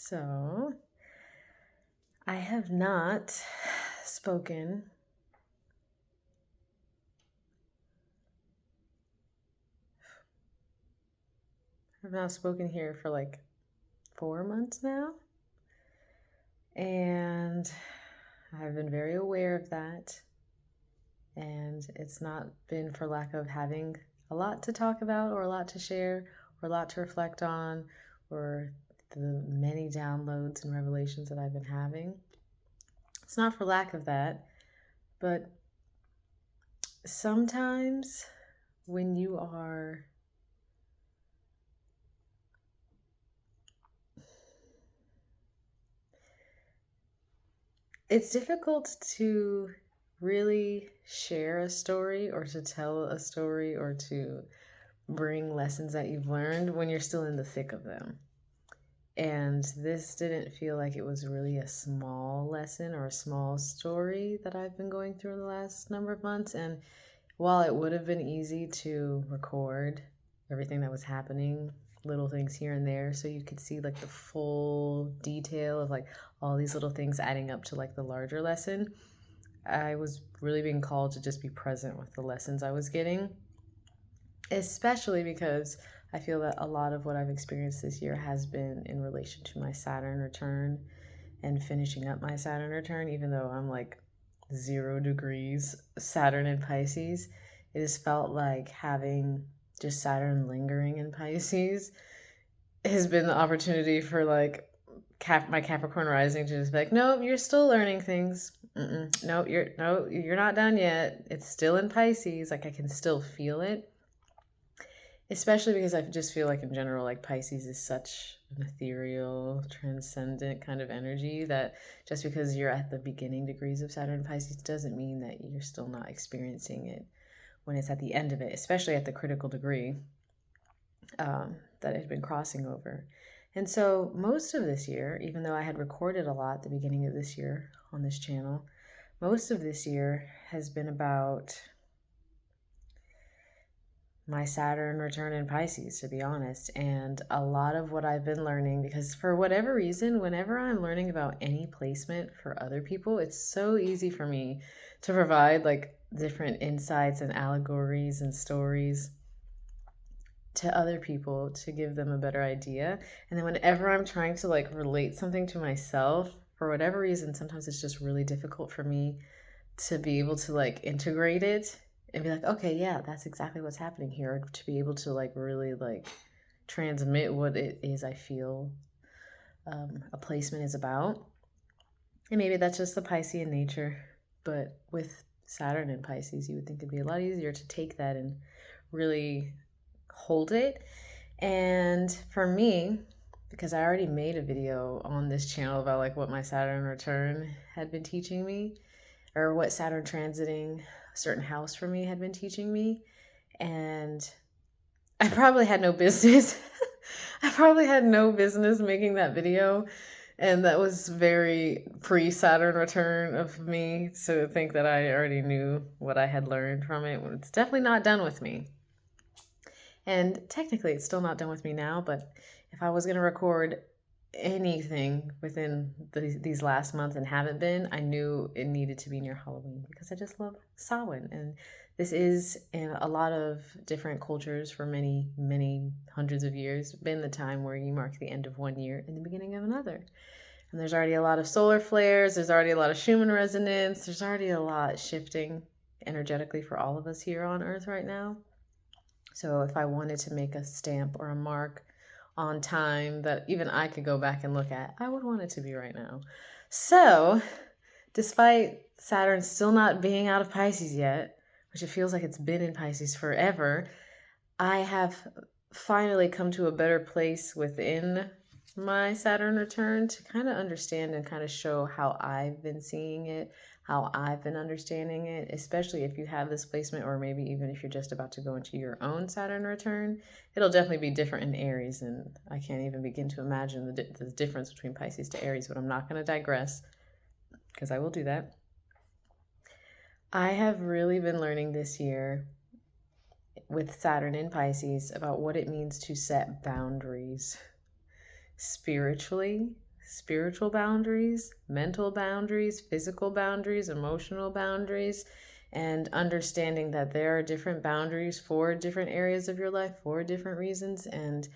So, I have not spoken here for like 4 months now. And I've been very aware of that. And it's not been for lack of having a lot to talk about or a lot to share or a lot to reflect on or the many downloads and revelations that I've been having. It's not for lack of that, but sometimes when you are it's difficult to really share a story or to tell a story or to bring lessons that you've learned when you're still in the thick of them. And this didn't feel like it was really a small lesson or a small story that I've been going through in the last number of months. And while it would have been easy to record everything that was happening, little things here and there, so you could see like the full detail of like all these little things adding up to like the larger lesson, I was really being called to just be present with the lessons I was getting, especially because I feel that a lot of what I've experienced this year has been in relation to my Saturn return and finishing up my Saturn return, even though I'm like 0 degrees Saturn in Pisces. It has felt like having just Saturn lingering in Pisces has been the opportunity for like my Capricorn rising to just be like, nope, you're still learning things. No, you're not done yet. It's still in Pisces. Like I can still feel it. Especially because I just feel like in general, like Pisces is such an ethereal, transcendent kind of energy that just because you're at the beginning degrees of Saturn and Pisces doesn't mean that you're still not experiencing it when it's at the end of it, especially at the critical degree that it had been crossing over. And so most of this year, even though I had recorded a lot at the beginning of this year on this channel, most of this year has been about my Saturn return in Pisces, to be honest. And a lot of what I've been learning, because for whatever reason, whenever I'm learning about any placement for other people, it's so easy for me to provide like different insights and allegories and stories to other people to give them a better idea. And then whenever I'm trying to like relate something to myself, for whatever reason, sometimes it's just really difficult for me to be able to like integrate it and be like, okay, yeah, that's exactly what's happening here, to be able to like really like transmit what it is I feel a placement is about. And maybe that's just the Piscean nature, but with Saturn in Pisces, you would think it'd be a lot easier to take that and really hold it. And for me, because I already made a video on this channel about like what my Saturn return had been teaching me, or what Saturn transiting a certain house for me had been teaching me. And I probably had no business. I probably had no business making that video. And that was very pre-Saturn return of me to think that I already knew what I had learned from it. It's definitely not done with me. And technically it's still not done with me now, but if I was going to record anything within these last months and haven't been, I knew it needed to be near Halloween because I just love Samhain. And this is, in a lot of different cultures for many, many hundreds of years, been the time where you mark the end of one year and the beginning of another. And there's already a lot of solar flares, there's already a lot of Schumann resonance, there's already a lot shifting energetically for all of us here on Earth right now. So if I wanted to make a stamp or a mark on time that even I could go back and look at, I would want it to be right now. So despite Saturn still not being out of Pisces yet, which it feels like it's been in Pisces forever, I have finally come to a better place within my Saturn return to kind of understand and kind of show how I've been seeing it, how I've been understanding it, especially if you have this placement, or maybe even if you're just about to go into your own Saturn return. It'll definitely be different in Aries, and I can't even begin to imagine the difference between Pisces to Aries, but I'm not going to digress because I will do that. I have really been learning this year with Saturn in Pisces about what it means to set boundaries spiritually, spiritual boundaries, mental boundaries, physical boundaries, emotional boundaries, and understanding that there are different boundaries for different areas of your life for different reasons. And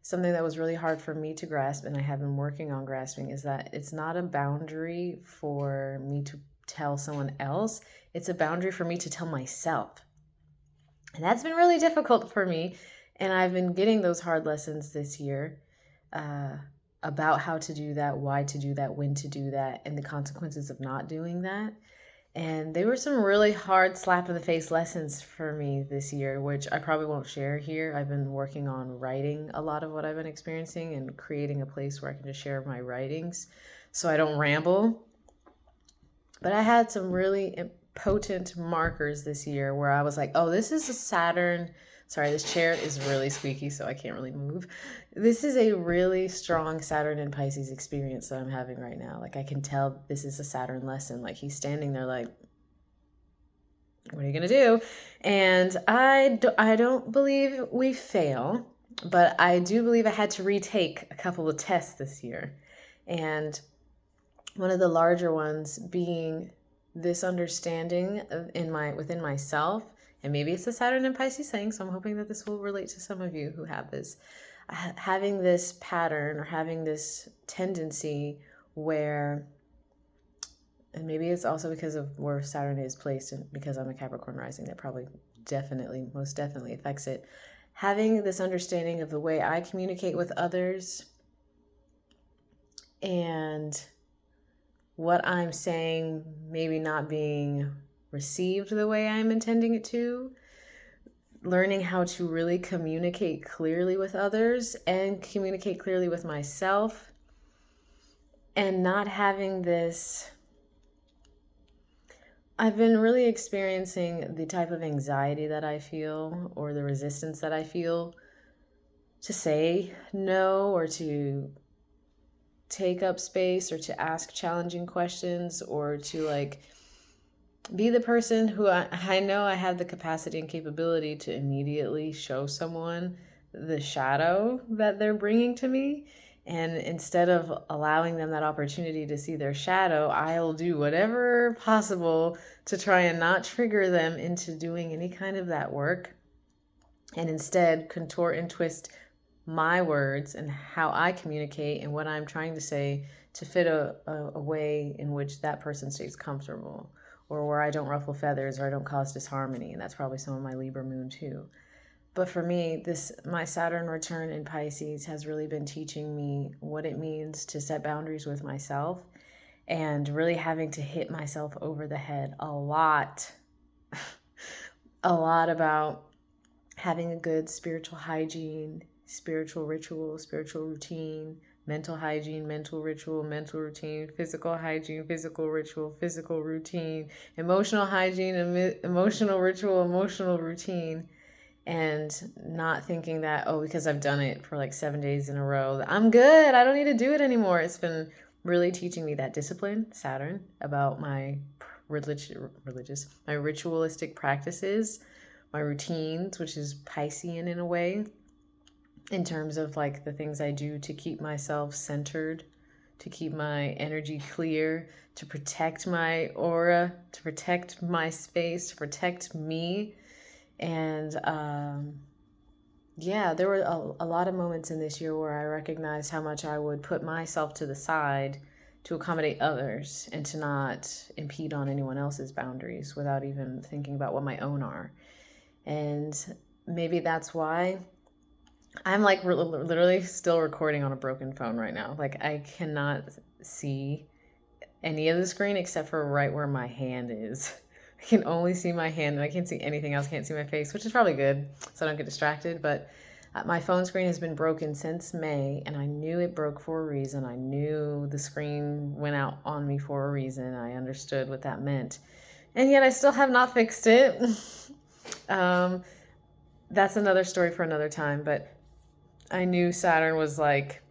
something that was really hard for me to grasp, and I have been working on grasping, is that it's not a boundary for me to tell someone else, it's a boundary for me to tell myself. And that's been really difficult for me. And I've been getting those hard lessons this year about how to do that, why to do that, when to do that, and the consequences of not doing that. And they were some really hard slap in the face lessons for me this year, which I probably won't share here. I've been working on writing a lot of what I've been experiencing and creating a place where I can just share my writings so I don't ramble. But I had some really potent markers this year where I was like, oh, this is a Saturn. Sorry, this chair is really squeaky, so I can't really move. This is a really strong Saturn and Pisces experience that I'm having right now. Like, I can tell this is a Saturn lesson. Like, he's standing there like, what are you going to do? And I don't believe we fail, but I do believe I had to retake a couple of tests this year. And one of the larger ones being this understanding within myself, and maybe it's a Saturn and Pisces thing, so I'm hoping that this will relate to some of you who have this, having this pattern or having this tendency where, and maybe it's also because of where Saturn is placed, and because I'm a Capricorn rising, that probably most definitely affects it. Having this understanding of the way I communicate with others and what I'm saying maybe not being received the way I'm intending it to, learning how to really communicate clearly with others and communicate clearly with myself, and not having this. I've been really experiencing the type of anxiety that I feel, or the resistance that I feel to say no, or to take up space, or to ask challenging questions, or to like be the person who I know I have the capacity and capability to immediately show someone the shadow that they're bringing to me. And instead of allowing them that opportunity to see their shadow, I'll do whatever possible to try and not trigger them into doing any kind of that work, and instead contort and twist my words and how I communicate and what I'm trying to say to fit a way in which that person stays comfortable, or where I don't ruffle feathers, or I don't cause disharmony. And that's probably some of my Libra moon too. But for me, my Saturn return in Pisces has really been teaching me what it means to set boundaries with myself, and really having to hit myself over the head a lot about having a good spiritual hygiene, spiritual ritual, spiritual routine, mental hygiene, mental ritual, mental routine, physical hygiene, physical ritual, physical routine, emotional hygiene, emotional ritual, emotional routine. And not thinking that, oh, because I've done it for like 7 days in a row, I'm good, I don't need to do it anymore. It's been really teaching me that discipline, Saturn, about my my ritualistic practices, my routines, which is Piscean in a way, in terms of like the things I do to keep myself centered, to keep my energy clear, to protect my aura, to protect my space, to protect me. And there were a lot of moments in this year where I recognized how much I would put myself to the side to accommodate others and to not impede on anyone else's boundaries without even thinking about what my own are. And maybe that's why I'm like literally still recording on a broken phone right now. Like, I cannot see any of the screen except for right where my hand is. I can only see my hand, and I can't see anything else. I can't see my face, which is probably good so I don't get distracted. But my phone screen has been broken since May, and I knew it broke for a reason. I knew the screen went out on me for a reason. I understood what that meant. And yet I still have not fixed it. That's another story for another time. But I knew Saturn was like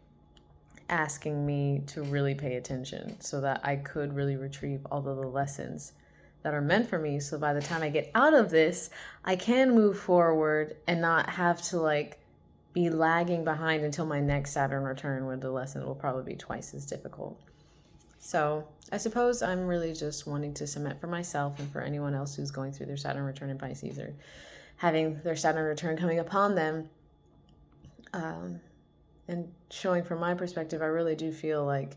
asking me to really pay attention so that I could really retrieve all of the lessons that are meant for me, so by the time I get out of this, I can move forward and not have to like be lagging behind until my next Saturn return, where the lesson will probably be twice as difficult. So I suppose I'm really just wanting to cement for myself and for anyone else who's going through their Saturn return in Pisces or having their Saturn return coming upon them. And showing from my perspective, I really do feel like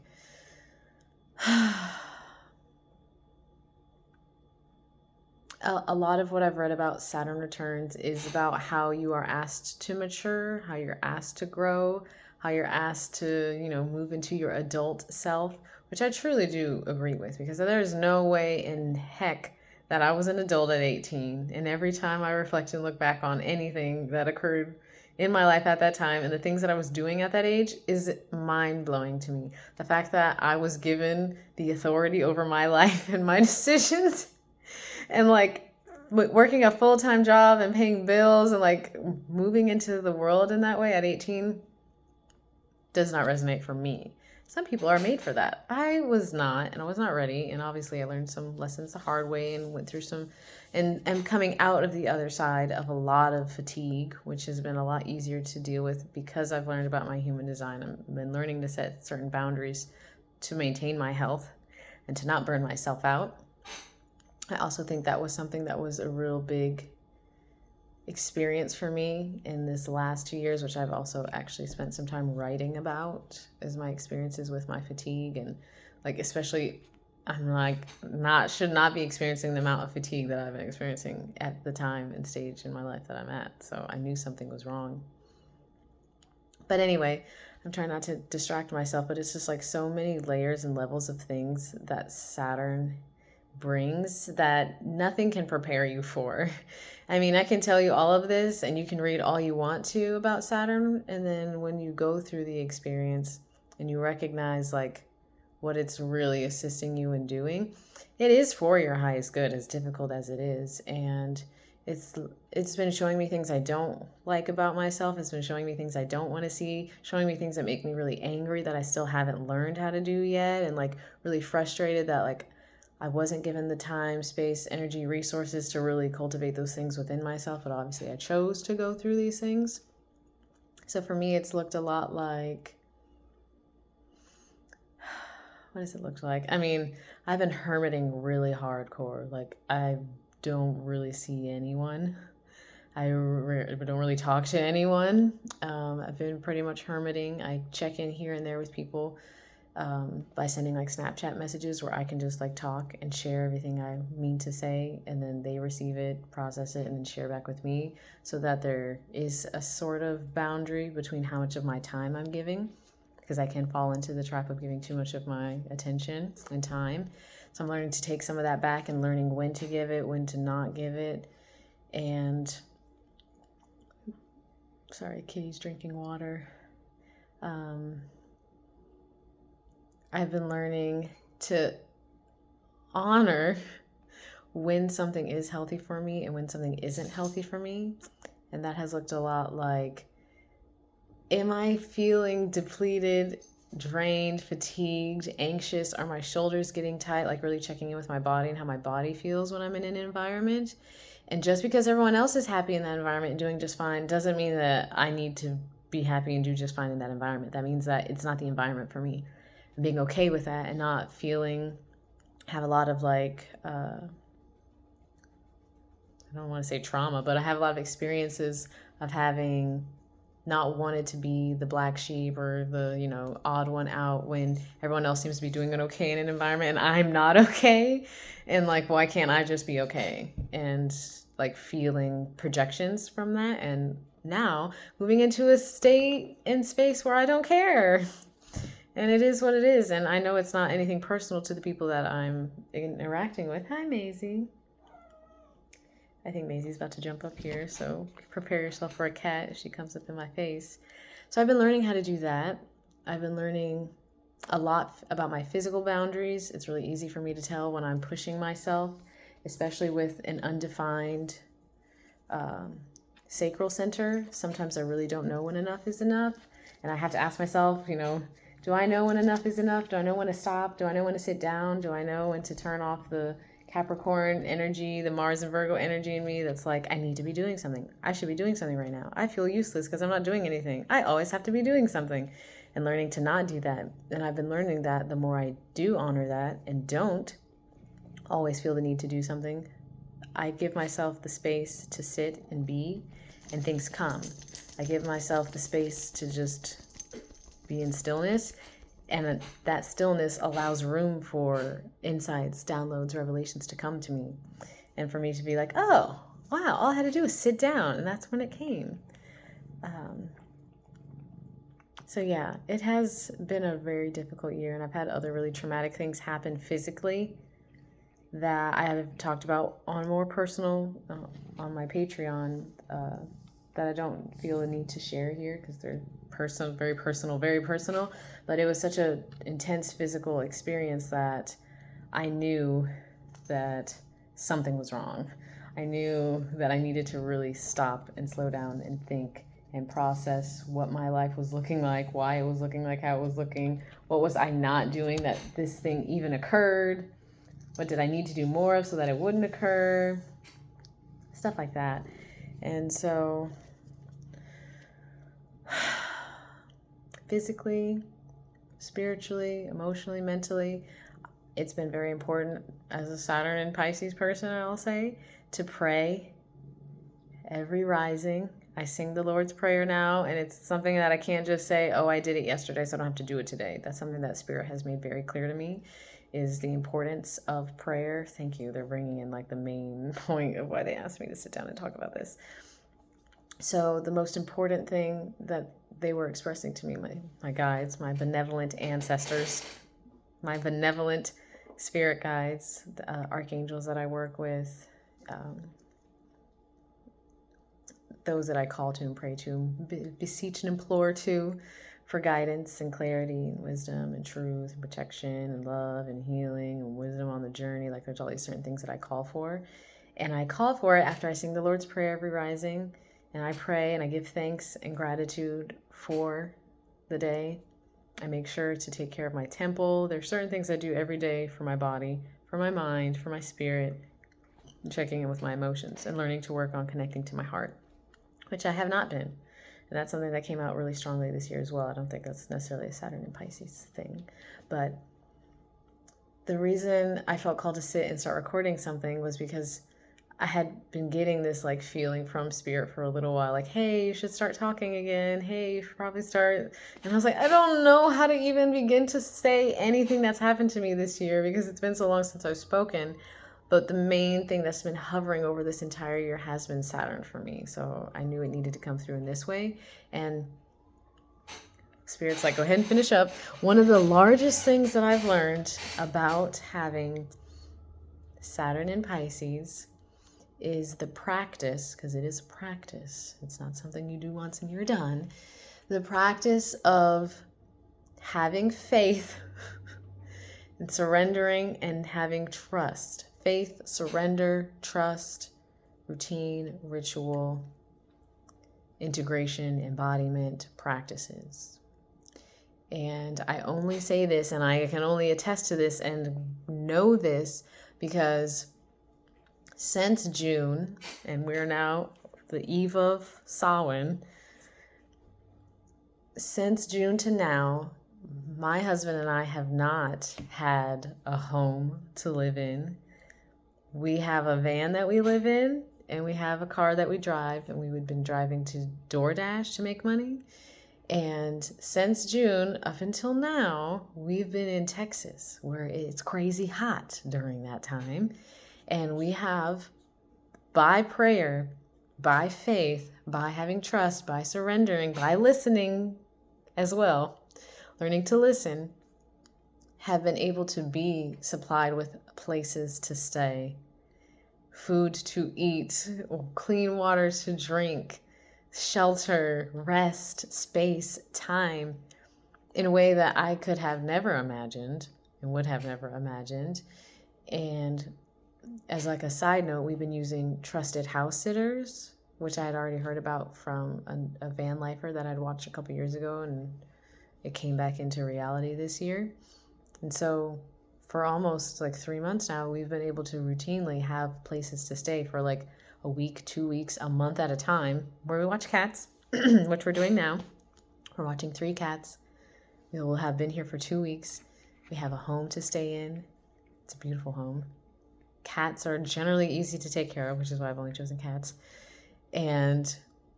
a lot of what I've read about Saturn returns is about how you are asked to mature, how you're asked to grow, how you're asked to, move into your adult self, which I truly do agree with, because there's no way in heck that I was an adult at 18. And every time I reflect and look back on anything that occurred in my life at that time and the things that I was doing at that age is mind-blowing to me. The fact that I was given the authority over my life and my decisions and like working a full-time job and paying bills and like moving into the world in that way at 18 does not resonate for me. Some people are made for that. I was not, and I was not ready. And obviously I learned some lessons the hard way and went through some, and I'm coming out of the other side of a lot of fatigue, which has been a lot easier to deal with because I've learned about my human design. I've been learning to set certain boundaries to maintain my health and to not burn myself out. I also think that was something that was a real big experience for me in this last 2 years, which I've also actually spent some time writing about, is my experiences with my fatigue. And like, especially I'm like should not be experiencing the amount of fatigue that I've been experiencing at the time and stage in my life that I'm at. So I knew something was wrong. But anyway, I'm trying not to distract myself, but it's just like so many layers and levels of things that Saturn brings that nothing can prepare you for. I mean, I can tell you all of this and you can read all you want to about Saturn, and then when you go through the experience and you recognize like what it's really assisting you in doing, it is for your highest good, as difficult as it is. And it's been showing me things I don't like about myself. It's been showing me things I don't want to see, showing me things that make me really angry that I still haven't learned how to do yet, and like really frustrated that like I wasn't given the time, space, energy, resources to really cultivate those things within myself, but obviously I chose to go through these things. So for me, it's looked a lot like, what does it look like? I mean, I've been hermiting really hardcore. Like, I don't really see anyone. I don't really talk to anyone. I've been pretty much hermiting. I check in here and there with people by sending like Snapchat messages where I can just like talk and share everything I mean to say, and then they receive it, process it, and then share back with me, so that there is a sort of boundary between how much of my time I'm giving, because I can fall into the trap of giving too much of my attention and time. So I'm learning to take some of that back and learning when to give it, when to not give it. And sorry, kitty's drinking water. I've been learning to honor when something is healthy for me and when something isn't healthy for me. And that has looked a lot like, am I feeling depleted, drained, fatigued, anxious? Are my shoulders getting tight? Like really checking in with my body and how my body feels when I'm in an environment. And just because everyone else is happy in that environment and doing just fine doesn't mean that I need to be happy and do just fine in that environment. That means that it's not the environment for me. Being okay with that and not have a lot of like, I don't want to say trauma, but I have a lot of experiences of having not wanted to be the black sheep or the, odd one out when everyone else seems to be doing it okay in an environment and I'm not okay. And like, why can't I just be okay? And like feeling projections from that. And now moving into a state and space where I don't care. And it is what it is. And I know it's not anything personal to the people that I'm interacting with. Hi, Maisie. I think Maisie's about to jump up here, so prepare yourself for a cat if she comes up in my face. So I've been learning how to do that. I've been learning a lot about my physical boundaries. It's really easy for me to tell when I'm pushing myself, especially with an undefined sacral center. Sometimes I really don't know when enough is enough. And I have to ask myself, do I know when enough is enough? Do I know when to stop? Do I know when to sit down? Do I know when to turn off the Capricorn energy, the Mars and Virgo energy in me that's like, I need to be doing something. I should be doing something right now. I feel useless because I'm not doing anything. I always have to be doing something. And learning to not do that. And I've been learning that the more I do honor that and don't always feel the need to do something, I give myself the space to sit and be, and things come. I give myself the space to just be in stillness, and that stillness allows room for insights, downloads, revelations to come to me. And for me to be like, oh, wow, all I had to do was sit down, and that's when it came. So yeah, it has been a very difficult year, and I've had other really traumatic things happen physically that I have talked about on more personal, on my Patreon, that I don't feel the need to share here because they're personal, very personal, very personal. But it was such an intense physical experience that I knew that something was wrong. I knew that I needed to really stop and slow down and think and process what my life was looking like, why it was looking like how it was looking, what was I not doing that this thing even occurred, what did I need to do more of so that it wouldn't occur, stuff like that. And so physically, spiritually, emotionally, mentally, it's been very important as a Saturn and Pisces person, I'll say, to pray every rising. I sing the Lord's Prayer now, and it's something that I can't just say, oh, I did it yesterday, so I don't have to do it today. That's something that Spirit has made very clear to me, is the importance of prayer. Thank you. They're bringing in like the main point of why they asked me to sit down and talk about this. So the most important thing that they were expressing to me, my guides, my benevolent ancestors, my benevolent spirit guides, the archangels that I work with, those that I call to and pray to, beseech and implore to, for guidance and clarity and wisdom and truth and protection and love and healing and wisdom on the journey. Like there's all these certain things that I call for. And I call for it after I sing the Lord's Prayer every rising. And I pray and I give thanks and gratitude for the day. I make sure to take care of my temple. There's certain things I do every day for my body, for my mind, for my spirit, checking in with my emotions and learning to work on connecting to my heart, which I have not been. And that's something that came out really strongly this year as well. I don't think that's necessarily a Saturn and Pisces thing. But the reason I felt called to sit and start recording something was because I had been getting this like feeling from Spirit for a little while, like, hey, you should start talking again. Hey, you should probably start. And I was like, I don't know how to even begin to say anything that's happened to me this year because it's been so long since I've spoken. But the main thing that's been hovering over this entire year has been Saturn for me. So I knew it needed to come through in this way. And Spirit's like, go ahead and finish up. One of the largest things that I've learned about having Saturn in Pisces is the practice, because it is a practice. It's not something you do once and you're done. The practice of having faith and surrendering and having trust. Faith, surrender, trust, routine, ritual, integration, embodiment, practices. And I only say this, and I can only attest to this and know this because since June, and we're now the eve of Samhain, since June to now, my husband and I have not had a home to live in. We have a van that we live in, and we have a car that we drive, and we've been driving to DoorDash to make money. And since June up until now, we've been in Texas, where it's crazy hot during that time. And we have, by prayer, by faith, by having trust, by surrendering, by listening as well, learning to listen, have been able to be supplied with places to stay, food to eat, clean water to drink, shelter, rest, space, time, in a way that I could have never imagined and would have never imagined. And as like a side note, we've been using trusted house sitters, which I had already heard about from a van lifer that I'd watched a couple years ago, and it came back into reality this year. And so for almost like 3 months now, we've been able to routinely have places to stay for like a week, 2 weeks, a month at a time, where we watch cats, which we're doing now. We're watching 3 cats. We will have been here for 2 weeks. We have a home to stay in. It's a beautiful home. Cats are generally easy to take care of, which is why I've only chosen cats. And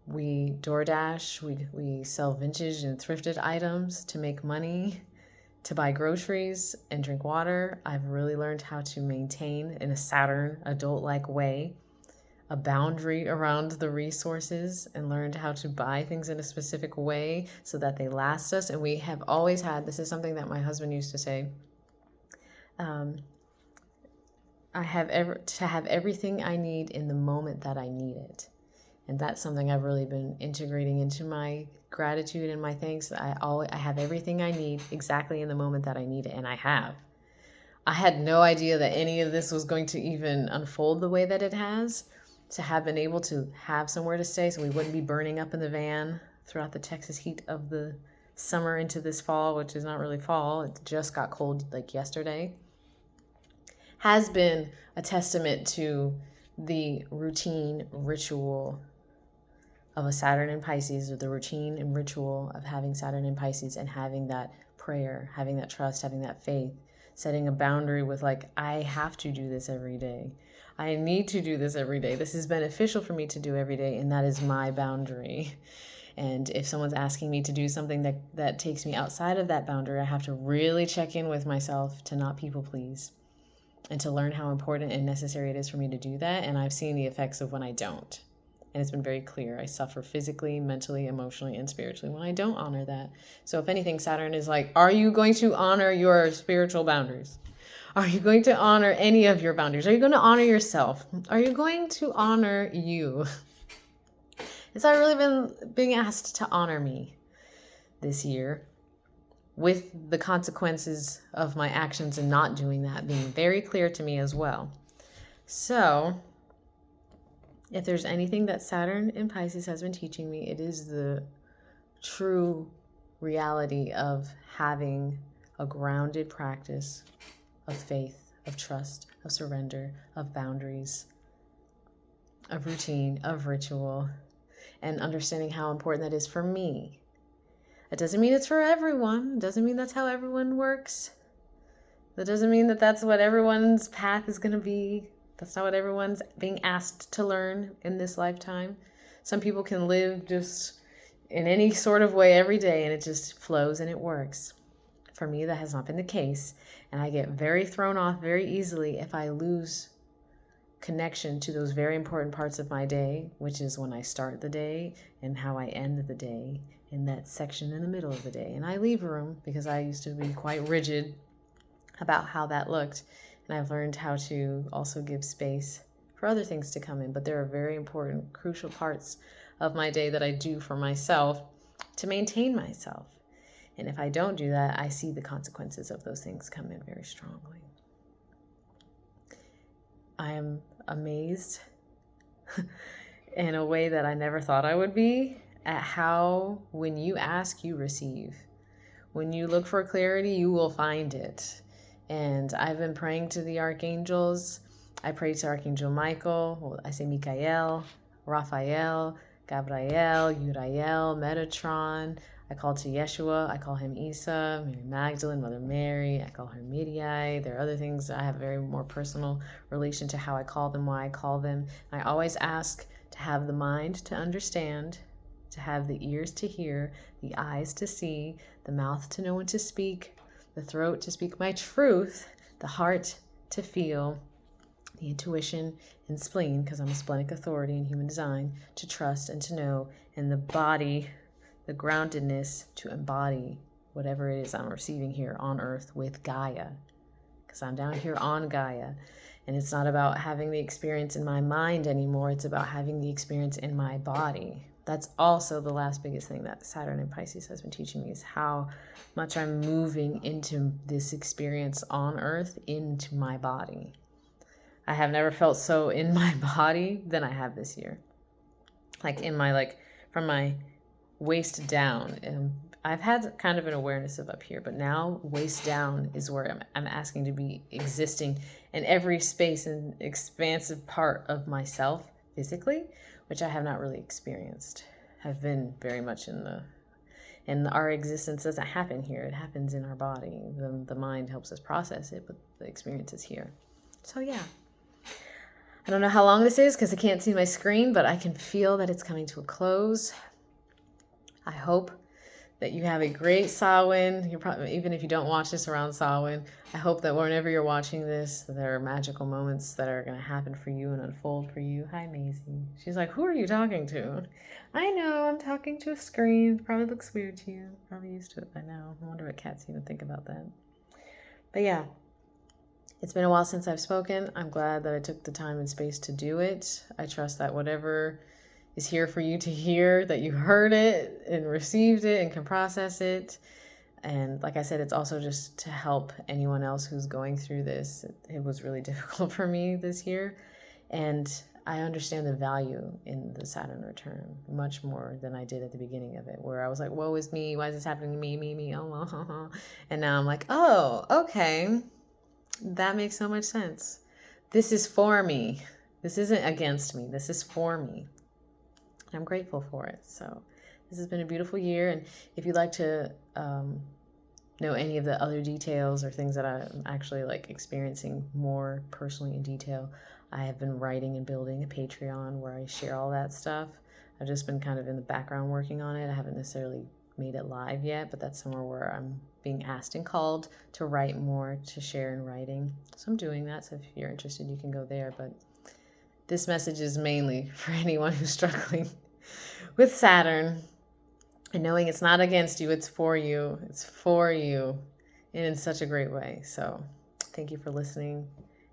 we DoorDash, we sell vintage and thrifted items to make money, to buy groceries and drink water. I've really learned how to maintain, in a Saturn adult-like way, a boundary around the resources, and learned how to buy things in a specific way so that they last us. And we have always had, this is something that my husband used to say, I have to have everything I need in the moment that I need it. And that's something I've really been integrating into my gratitude and my thanks. I have everything I need exactly in the moment that I need it, and I have. I had no idea that any of this was going to even unfold the way that it has. To have been able to have somewhere to stay so we wouldn't be burning up in the van throughout the Texas heat of the summer into this fall, which is not really fall. It just got cold like yesterday. Has been a testament to the routine ritual of a Saturn in Pisces, or the routine and ritual of having Saturn in Pisces and having that prayer, having that trust, having that faith, setting a boundary with like, I have to do this every day. I need to do this every day. This is beneficial for me to do every day, and that is my boundary. And if someone's asking me to do something that takes me outside of that boundary, I have to really check in with myself to not people please, and to learn how important and necessary it is for me to do that. And I've seen the effects of when I don't. And it's been very clear. I suffer physically, mentally, emotionally, and spiritually when I don't honor that. So if anything, Saturn is like, are you going to honor your spiritual boundaries? Are you going to honor any of your boundaries? Are you going to honor yourself? Are you going to honor you? And so I've really been being asked to honor me this year, with the consequences of my actions and not doing that being very clear to me as well. So if there's anything that Saturn in Pisces has been teaching me, it is the true reality of having a grounded practice of faith, of trust, of surrender, of boundaries, of routine, of ritual, and understanding how important that is for me. It doesn't mean it's for everyone. It doesn't mean that's how everyone works. That doesn't mean that that's what everyone's path is going to be. That's not what everyone's being asked to learn in this lifetime. Some people can live just in any sort of way every day, and it just flows and it works. For me, that has not been the case, and I get very thrown off very easily if I lose connection to those very important parts of my day, which is when I start the day and how I end the day, in that section in the middle of the day. And I leave room because I used to be quite rigid about how that looked, and I've learned how to also give space for other things to come in. But there are very important, crucial parts of my day that I do for myself to maintain myself. And if I don't do that, I see the consequences of those things come in very strongly. I am amazed in a way that I never thought I would be at how, when you ask, you receive. When you look for clarity, you will find it. And I've been praying to the archangels. I pray to Archangel Michael. Well, I say Michael, Raphael, Gabriel, Uriel, Metatron. I call to Yeshua. I call him Isa, Mary Magdalene, Mother Mary. I call her Midiai. There are other things. I have a very more personal relation to how I call them, why I call them. I always ask to have the mind to understand, to have the ears to hear, the eyes to see, the mouth to know when to speak, the throat to speak my truth, the heart to feel, the intuition and spleen, because I'm a splenic authority in human design, to trust and to know, and the body, the groundedness to embody whatever it is I'm receiving here on earth with Gaia, because I'm down here on Gaia. And it's not about having the experience in my mind anymore. It's about having the experience in my body. That's also the last biggest thing that Saturn in Pisces has been teaching me, is how much I'm moving into this experience on earth into my body. I have never felt so in my body than I have this year. Like in my, from my waist down. And I've had kind of an awareness of up here, but now waist down is where I'm asking to be existing in every space and expansive part of myself physically, which I have not really experienced. I've been very much and our existence doesn't happen here. It happens in our body. The mind helps us process it, but the experience is here. So yeah. I don't know how long this is because I can't see my screen, but I can feel that it's coming to a close. I hope that you have a great Samhain. You're probably, even if you don't watch this around Samhain, I hope that whenever you're watching this, there are magical moments that are going to happen for you and unfold for you. Hi, Maisie. She's like, who are you talking to? I know, I'm talking to a screen. Probably looks weird to you. Probably used to it by now. I wonder what cats even think about that. But yeah, it's been a while since I've spoken. I'm glad that I took the time and space to do it. I trust that whatever is here for you to hear, that you heard it and received it and can process it. And like I said, it's also just to help anyone else who's going through this. It was really difficult for me this year. And I understand the value in the Saturn return much more than I did at the beginning of it, where I was like, woe is me. Why is this happening to me, me, oh. And now I'm like, oh, okay. That makes so much sense. This is for me. This isn't against me. This is for me. I'm grateful for it. So this has been a beautiful year. And if you'd like to know any of the other details or things that I'm actually like experiencing more personally in detail, I have been writing and building a Patreon where I share all that stuff. I've just been kind of in the background working on it. I haven't necessarily made it live yet, but that's somewhere where I'm being asked and called to write more, to share in writing. So I'm doing that. So if you're interested, you can go there. But this message is mainly for anyone who's struggling with Saturn and knowing it's not against you, it's for you. It's for you and in such a great way. So thank you for listening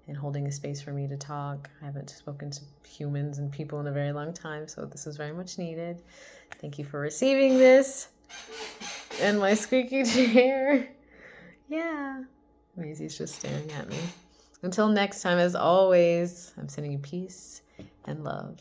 and holding a space for me to talk. I haven't spoken to humans and people in a very long time, so this is very much needed. Thank you for receiving this and my squeaky chair. Yeah. Maisie's just staring at me. Until next time, as always, I'm sending you peace and love.